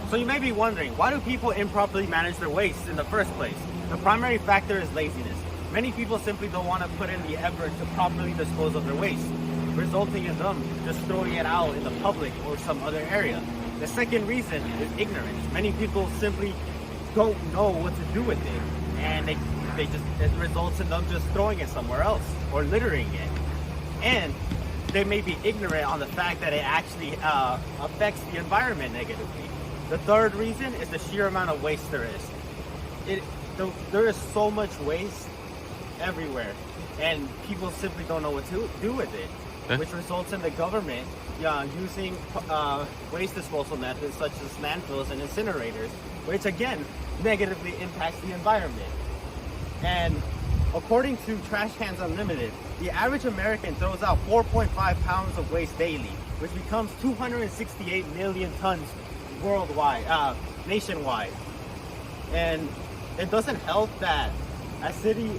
So you may be wondering, why do people improperly manage their waste in the first place? The primary factor is laziness. Many people simply don't want to put in the effort to properly dispose of their waste, resulting in them just throwing it out in the public or some other area. The second reason is ignorance. Many people simply don't know what to do with it, and it results in them just throwing it somewhere else or littering it. And they may be ignorant on the fact that it actually affects the environment negatively. The third reason is the sheer amount of waste there is. There is so much waste everywhere, and people simply don't know what to do with it, which results in the government using waste disposal methods such as landfills and incinerators, which again negatively impacts the environment. And according to Trash Cans Unlimited, the average American throws out 4.5 pounds of waste daily, which becomes 268 million tons worldwide, nationwide. And it doesn't help that a city,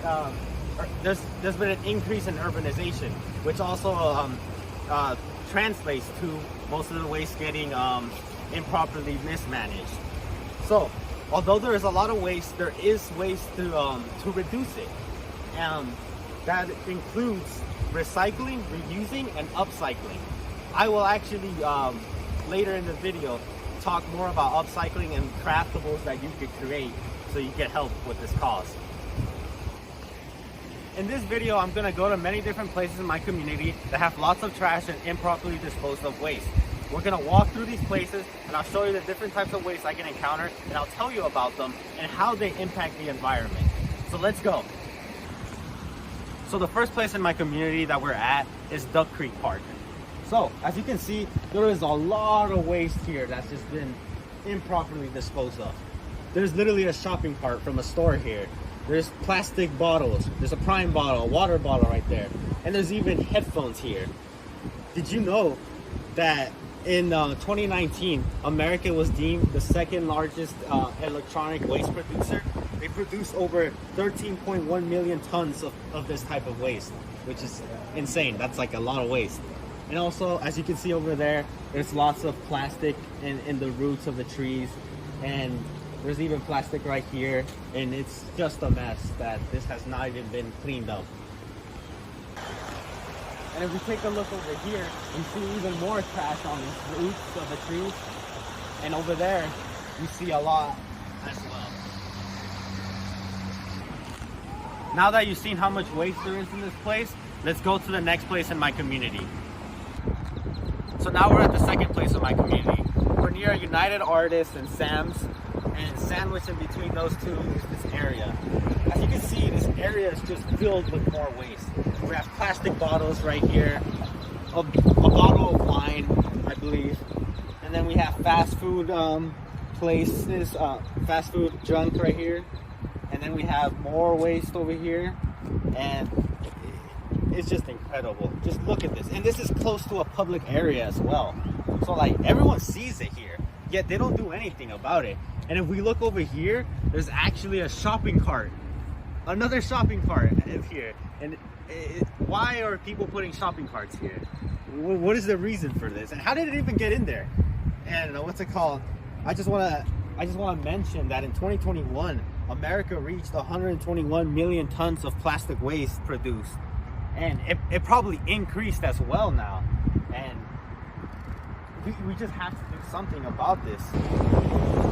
there's been an increase in urbanization, which also translates to most of the waste getting improperly mismanaged. So, although there is a lot of waste, there is ways to reduce it. That includes recycling, reusing, and upcycling. I will actually later in the video talk more about upcycling and craftables that you could create so you get help with this cause. In this video, I'm going to go to many different places in my community that have lots of trash and improperly disposed of waste. We're going to walk through these places, and I'll show you the different types of waste I can encounter, and I'll tell you about them and how they impact the environment. So let's go. So the first place in my community that we're at is Duck Creek Park. So as you can see, there is a lot of waste here that's just been improperly disposed of. There's literally a shopping cart from a store here. There's plastic bottles, there's a Prime bottle, a water bottle right there, and there's even headphones here. Did you know that in 2019, America was deemed the second largest electronic waste producer? They produce over 13.1 million tons of this type of waste, which is insane. That's like a lot of waste. And also, as you can see over there, there's lots of plastic in the roots of the trees, and there's even plastic right here, and it's just a mess that this has not even been cleaned up. And if we take a look over here, you see even more trash on the roots of the trees, and over there, you see a lot as well. Now that you've seen how much waste there is in this place, let's go to the next place in my community. So now we're at the second place in my community. We're near United Artists and Sam's, and sandwiched in between those two is this area. As you can see, this area is just filled with more waste. We have plastic bottles right here, a bottle of wine, I believe, and then we have fast food places, fast food junk right here, and then we have more waste over here, and it's just incredible. Just look at this, and this is close to a public area as well. So like everyone sees it here, yet they don't do anything about it. And if we look over here, there's actually a shopping cart. Another shopping cart is here. And why are people putting shopping carts here? What is the reason for this? And how did it even get in there? And what's it called? I just want to mention that in 2021, America reached 121 million tons of plastic waste produced. And it probably increased as well now. And we just have to do something about this.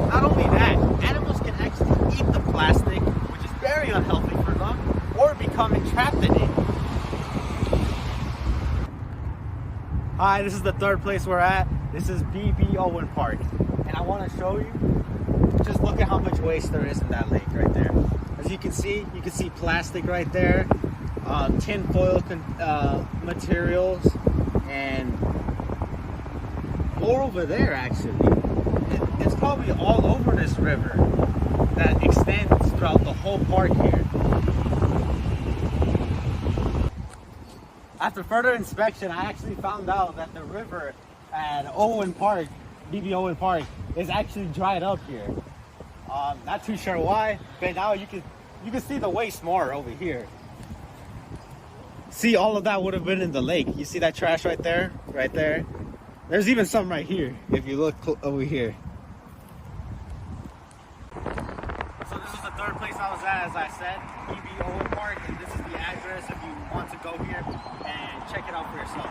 Not only that, animals can actually eat the plastic, which is very unhealthy for them, or become entrapped in it. Hi, this is the third place we're at. This is B.B. Owen Park. And I want to show you, just look at how much waste there is in that lake right there. As you can see plastic right there, tin foil materials, and more over there actually. It's probably all over this river that extends throughout the whole park here. After further inspection, I actually found out that the river at Owen Park, B.B. Owen Park, is actually dried up here. Not too sure why, but now you can see the waste more over here. See, all of that would have been in the lake. You see that trash right there? Right there. There's even some right here, if you look over here. This was the third place I was at, as I said, EBO Park, and this is the address if you want to go here and check it out for yourself.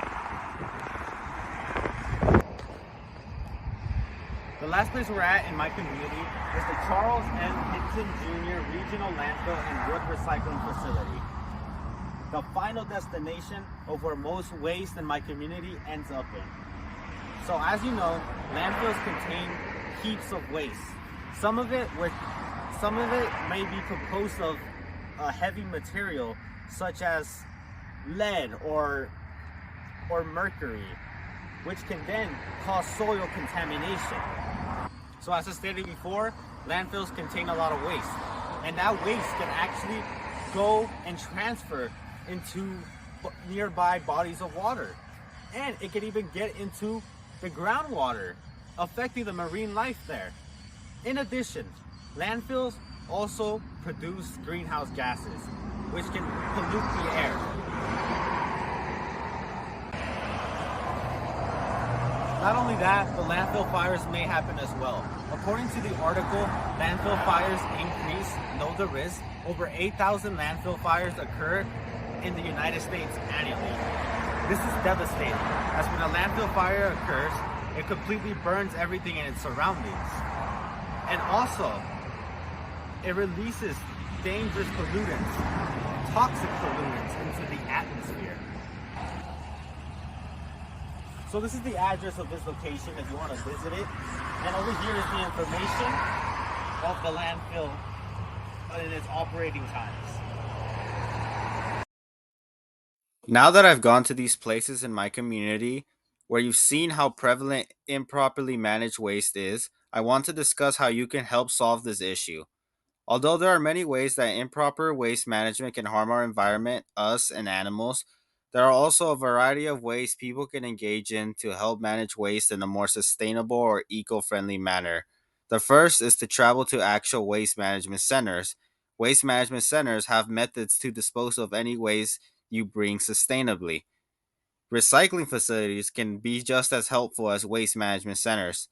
The last place we're at in my community is the Charles M. Hinton Jr. Regional Landfill and Wood Recycling Facility. The final destination of where most waste in my community ends up in. So as you know, landfills contain heaps of waste. Some of it may be composed of a heavy material such as lead or mercury, which can then cause soil contamination. So as I stated before, landfills contain a lot of waste, and that waste can actually go and transfer into nearby bodies of water, and it can even get into the groundwater, affecting the marine life there. In addition, landfills also produce greenhouse gases, which can pollute the air. Not only that, but landfill fires may happen as well. According to the article, Landfill Fires Increase, Know the Risk, over 8,000 landfill fires occur in the United States annually. This is devastating, as when a landfill fire occurs, it completely burns everything in its surroundings. And also, it releases dangerous pollutants, toxic pollutants into the atmosphere. So this is the address of this location if you want to visit it. And over here is the information of the landfill and its operating times. Now that I've gone to these places in my community where you've seen how prevalent improperly managed waste is, I want to discuss how you can help solve this issue. Although there are many ways that improper waste management can harm our environment, us, and animals, there are also a variety of ways people can engage in to help manage waste in a more sustainable or eco friendly manner. The first is to travel to actual waste management centers. Waste management centers have methods to dispose of any waste you bring sustainably. Recycling facilities can be just as helpful as waste management centers.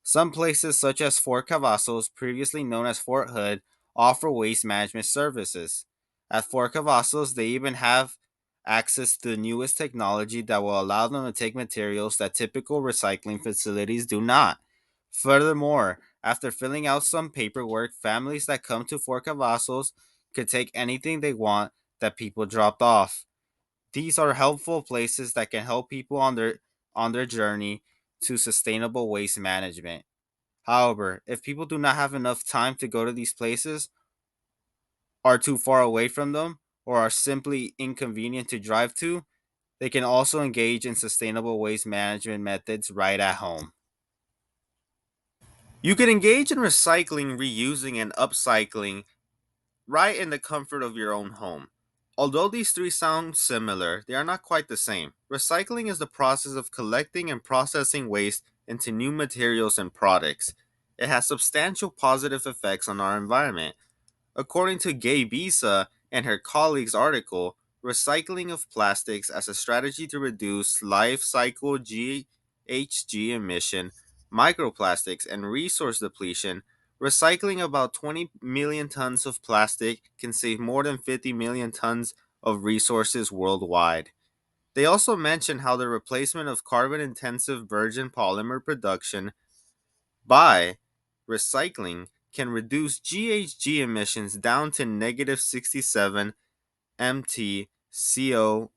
Some places, such as Fort Cavazos, previously known as Fort Hood, offer waste management services. At Fort Cavazos, they even have access to the newest technology that will allow them to take materials that typical recycling facilities do not. Furthermore, after filling out some paperwork, families that come to Fort Cavazos could take anything they want that people dropped off. These are helpful places that can help people on their journey to sustainable waste management. However, if people do not have enough time to go to these places, are too far away from them, or are simply inconvenient to drive to, they can also engage in sustainable waste management methods right at home. You can engage in recycling, reusing, and upcycling right in the comfort of your own home. Although these three sound similar, they are not quite the same. Recycling is the process of collecting and processing waste into new materials and products. It has substantial positive effects on our environment. According to Gay Bisa and her colleagues' article, Recycling of Plastics as a Strategy to Reduce Life Cycle GHG Emission, Microplastics, and Resource Depletion, recycling about 20 million tons of plastic can save more than 50 million tons of resources worldwide. They also mention how the replacement of carbon intensive virgin polymer production by recycling can reduce GHG emissions down to negative 67 mt CO2e.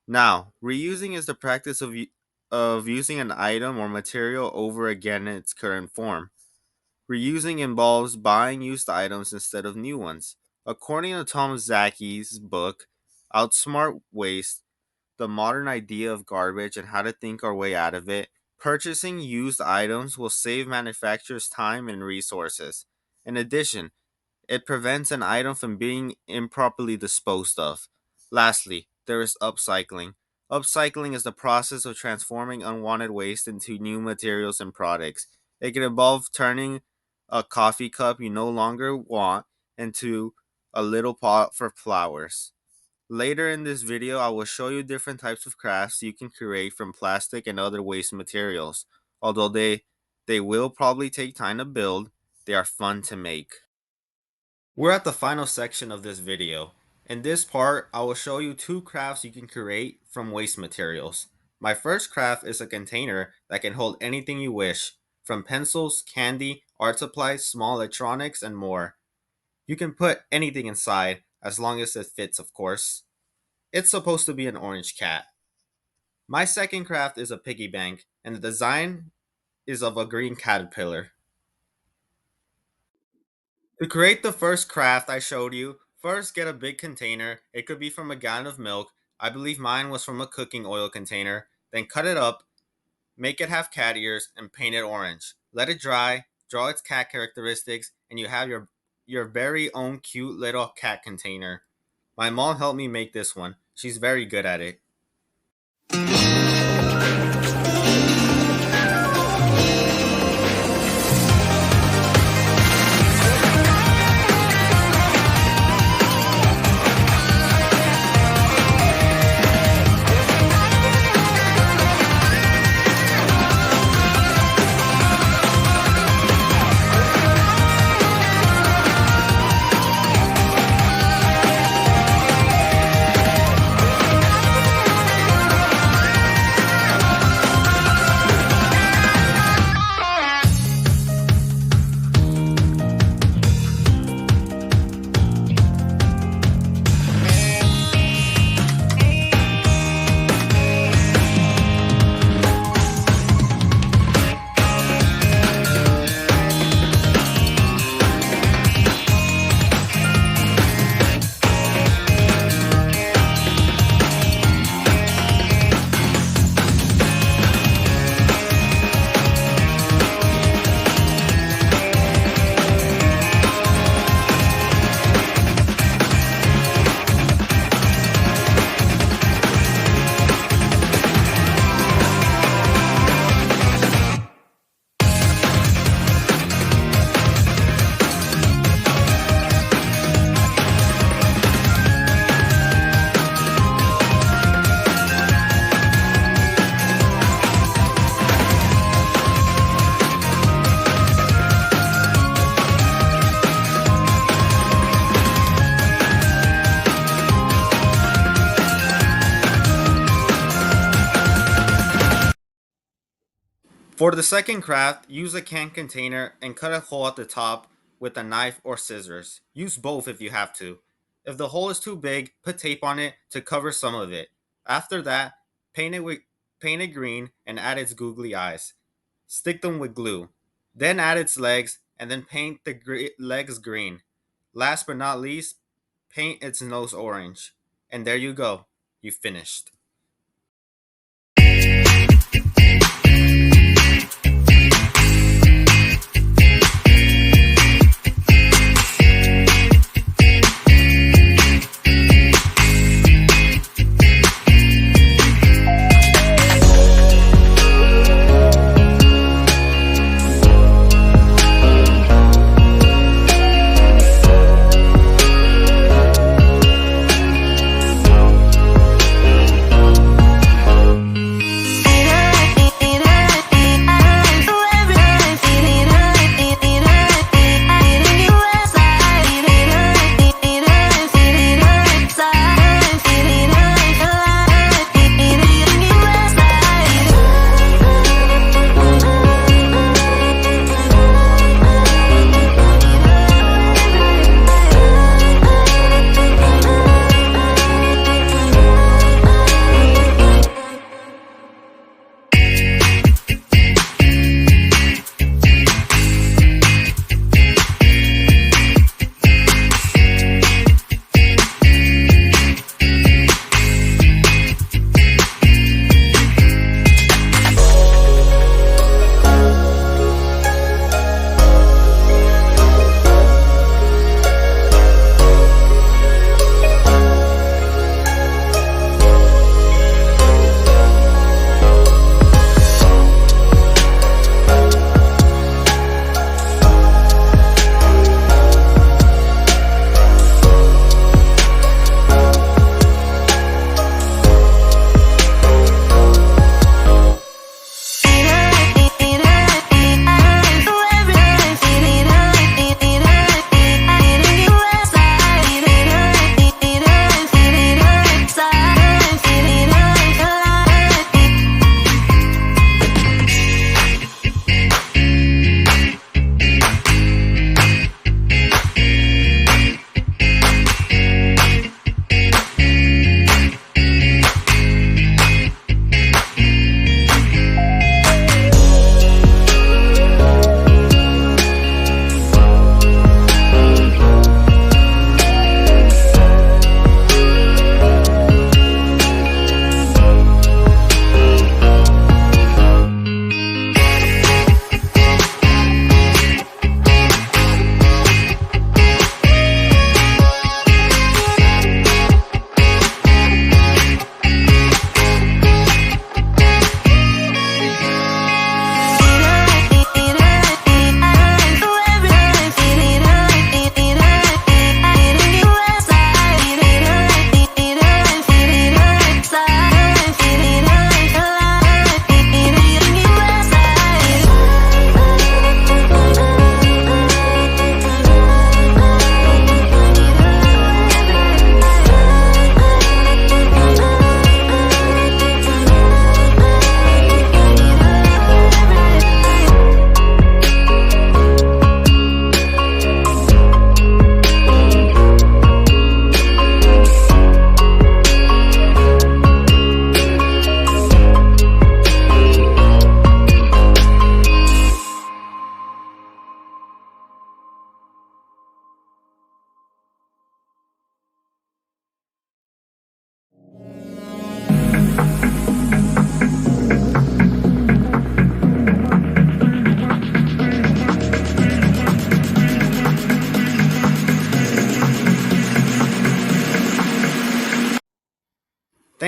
Now, reusing is the practice of using an item or material over again in its current form. Reusing involves buying used items instead of new ones. According to Tom Zacky's book, Outsmart Waste, The Modern Idea of Garbage and How to Think Our Way Out of It, purchasing used items will save manufacturers time and resources. In addition, it prevents an item from being improperly disposed of. Lastly, there is upcycling. Upcycling is the process of transforming unwanted waste into new materials and products. It can involve turning a coffee cup you no longer want into a little pot for flowers. Later in this video, I will show you different types of crafts you can create from plastic and other waste materials. Although they will probably take time to build, they are fun to make. We're at the final section of this video. In this part, I will show you 2 crafts you can create from waste materials. My first craft is a container that can hold anything you wish, from pencils, candy, art supplies, small electronics, and more. You can put anything inside, as long as it fits, of course. It's supposed to be an orange cat. My second craft is a piggy bank, and the design is of a green caterpillar. To create the first craft I showed you, first get a big container. It could be from a gallon of milk. I believe mine was from a cooking oil container. Then cut it up, make it have cat ears, and paint it orange. Let it dry, draw its cat characteristics, and you have your very own cute little cat container. My mom helped me make this one. She's very good at it. For the second craft, use a can container and cut a hole at the top with a knife or scissors. Use both if you have to. If the hole is too big, put tape on it to cover some of it. After that, paint it green and add its googly eyes. Stick them with glue. Then add its legs and then paint the legs green. Last but not least, paint its nose orange. And there you go. You finished.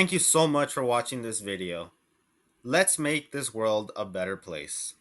Thank you so much for watching this video. Let's make this world a better place.